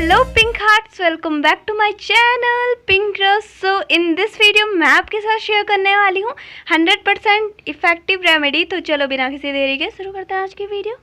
Hello pink hearts, welcome back to my channel पिंकरस। So in this video मैं आपके साथ शेयर करने वाली हूँ 100% इफ़ेक्टिव रेमेडी। तो चलो बिना किसी देरी के शुरू करते हैं आज की वीडियो।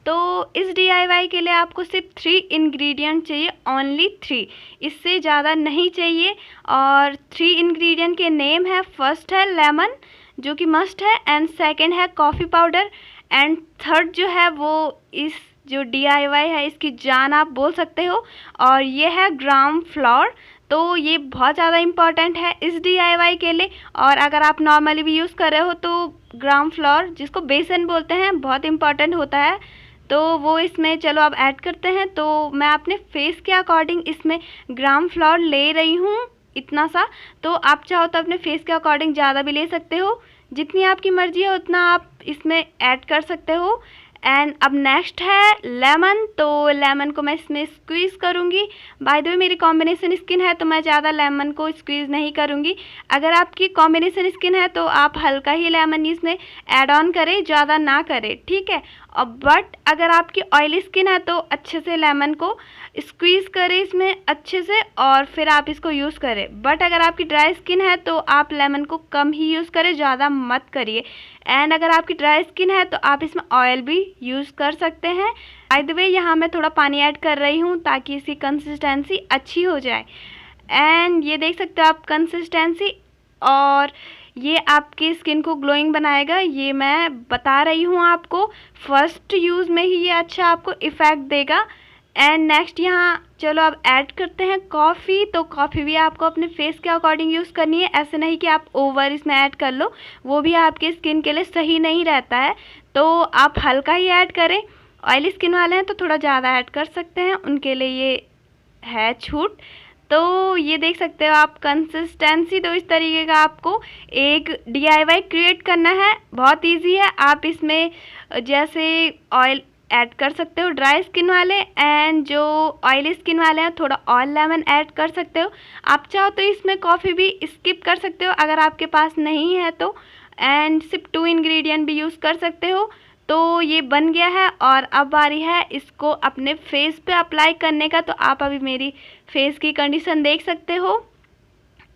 तो इस DIY के लिए आपको सिर्फ 3 इंग्रेडिएंट चाहिए, ओनली 3, इससे ज़्यादा नहीं चाहिए। और 3 इंग्रेडिएंट के नेम है, फर्स्ट है लेमन जो कि मस्ट है, एंड सेकंड है कॉफ़ी पाउडर, एंड थर्ड जो है वो इस जो DIY है इसकी जान आप बोल सकते हो, और ये है ग्राम फ्लोर। तो ये बहुत ज़्यादा इम्पॉर्टेंट है इस DIY के लिए। और अगर आप नॉर्मली भी यूज़ कर रहे हो तो ग्राम फ्लोर जिसको बेसन बोलते हैं बहुत इम्पॉर्टेंट होता है। तो वो इसमें चलो अब ऐड करते हैं। तो मैं अपने फेस के अकॉर्डिंग इसमें ग्राम फ्लोर ले रही हूँ इतना सा। तो आप चाहो तो अपने फेस के अकॉर्डिंग ज़्यादा भी ले सकते हो, जितनी आपकी मर्ज़ी है उतना आप इसमें ऐड कर सकते हो। एंड अब नेक्स्ट है लेमन। तो लेमन को मैं इसमें स्क्वीज़ करूँगी। बाय द वे मेरी कॉम्बिनेशन स्किन है तो मैं ज़्यादा लेमन को स्क्वीज़ नहीं करूँगी। अगर आपकी कॉम्बिनेशन स्किन है तो आप हल्का ही लेमन इसमें ऐड ऑन करें, ज़्यादा ना करें, ठीक है। और बट अगर आपकी ऑयली स्किन है तो अच्छे से लेमन को स्क्वीज़ करें इसमें अच्छे से, और फिर आप इसको यूज़ करें। बट अगर आपकी ड्राई स्किन है तो आप लेमन को कम ही यूज़ करें, ज़्यादा मत करिए। एंड अगर आपकी ड्राई स्किन है तो आप इसमें ऑयल भी यूज़ कर सकते हैं। बाय द वे यहाँ मैं थोड़ा पानी ऐड कर रही हूँ ताकि इसकी कंसिस्टेंसी अच्छी हो जाए। एंड ये देख सकते हो आप कंसिस्टेंसी, और ये आपकी स्किन को ग्लोइंग बनाएगा, ये मैं बता रही हूँ आपको। फर्स्ट यूज़ में ही ये अच्छा आपको इफ़ेक्ट देगा। एंड नेक्स्ट यहाँ चलो अब ऐड करते हैं कॉफ़ी। तो कॉफ़ी भी आपको अपने फेस के अकॉर्डिंग यूज़ करनी है, ऐसे नहीं कि आप ओवर इसमें ऐड कर लो, वो भी आपके स्किन के लिए सही नहीं रहता है। तो आप हल्का ही ऐड करें। ऑयली स्किन वाले हैं तो थोड़ा ज़्यादा ऐड कर सकते हैं, उनके लिए ये है छूट। तो ये देख सकते हो आप कंसिस्टेंसी। तो इस तरीके का आपको एक DIY क्रिएट करना है, बहुत इजी है। आप इसमें जैसे ऑयल ऐड कर सकते हो ड्राई स्किन वाले, एंड जो ऑयली स्किन वाले हैं थोड़ा और लेमन ऐड कर सकते हो। आप चाहो तो इसमें कॉफ़ी भी स्किप कर सकते हो अगर आपके पास नहीं है तो, एंड सिर्फ 2 इंग्रेडिएंट भी यूज़ कर सकते हो। तो ये बन गया है और अब बारी है इसको अपने फेस पे अप्लाई करने का। तो आप अभी मेरी फेस की कंडीशन देख सकते हो,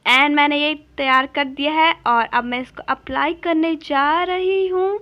एंड मैंने ये तैयार कर दिया है और अब मैं इसको अप्लाई करने जा रही हूँ।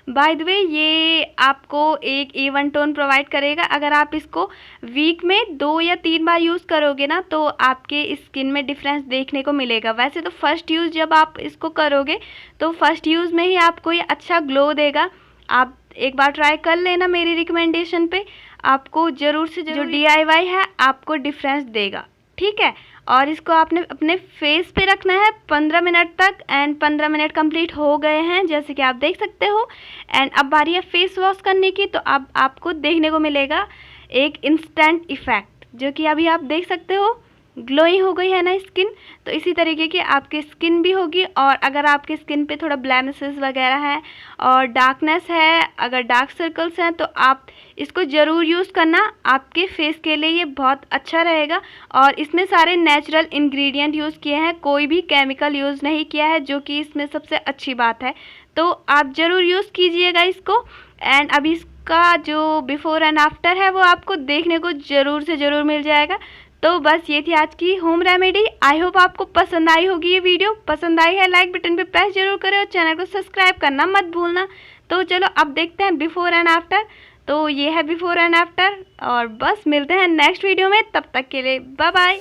बाय द वे ये आपको एक इवन टोन प्रोवाइड करेगा। अगर आप इसको वीक में 2 या 3 बार यूज़ करोगे ना तो आपके स्किन में डिफरेंस देखने को मिलेगा। वैसे तो फर्स्ट यूज़ जब आप इसको करोगे तो फर्स्ट यूज़ में ही आपको ये अच्छा ग्लो देगा। आप एक बार ट्राई कर लेना मेरी रिकमेंडेशन पे, आपको ज़रूर से ज़रूर जो DIY है आपको डिफरेंस देगा, ठीक है। और इसको आपने अपने फेस पे रखना है 15 मिनट तक, एंड 15 मिनट कंप्लीट हो गए हैं जैसे कि आप देख सकते हो। एंड अब बारी है फेस वॉश करने की। तो अब आपको देखने को मिलेगा एक इंस्टेंट इफ़ेक्ट, जो कि अभी आप देख सकते हो ग्लोइंग हो गई है ना स्किन। तो इसी तरीके की आपकी स्किन भी होगी। और अगर आपकी स्किन पे थोड़ा ब्लैमिसेस वगैरह हैं और डार्कनेस है, अगर डार्क सर्कल्स हैं, तो आप इसको ज़रूर यूज़ करना, आपके फेस के लिए ये बहुत अच्छा रहेगा। और इसमें सारे नेचुरल इंग्रेडिएंट यूज़ किए हैं, कोई भी केमिकल यूज़ नहीं किया है, जो कि इसमें सबसे अच्छी बात है। तो आप ज़रूर यूज़ कीजिएगा इसको। एंड अभी इसका जो बिफ़ोर एंड आफ्टर है वो आपको देखने को ज़रूर से ज़रूर मिल जाएगा। तो बस ये थी आज की होम रेमेडी। आई होप आपको पसंद आई होगी ये वीडियो। पसंद आई है लाइक बटन पे प्रेस जरूर करें और चैनल को सब्सक्राइब करना मत भूलना। तो चलो अब देखते हैं बिफोर एंड आफ्टर। तो ये है बिफोर एंड आफ्टर, और बस मिलते हैं नेक्स्ट वीडियो में। तब तक के लिए बाय बाय।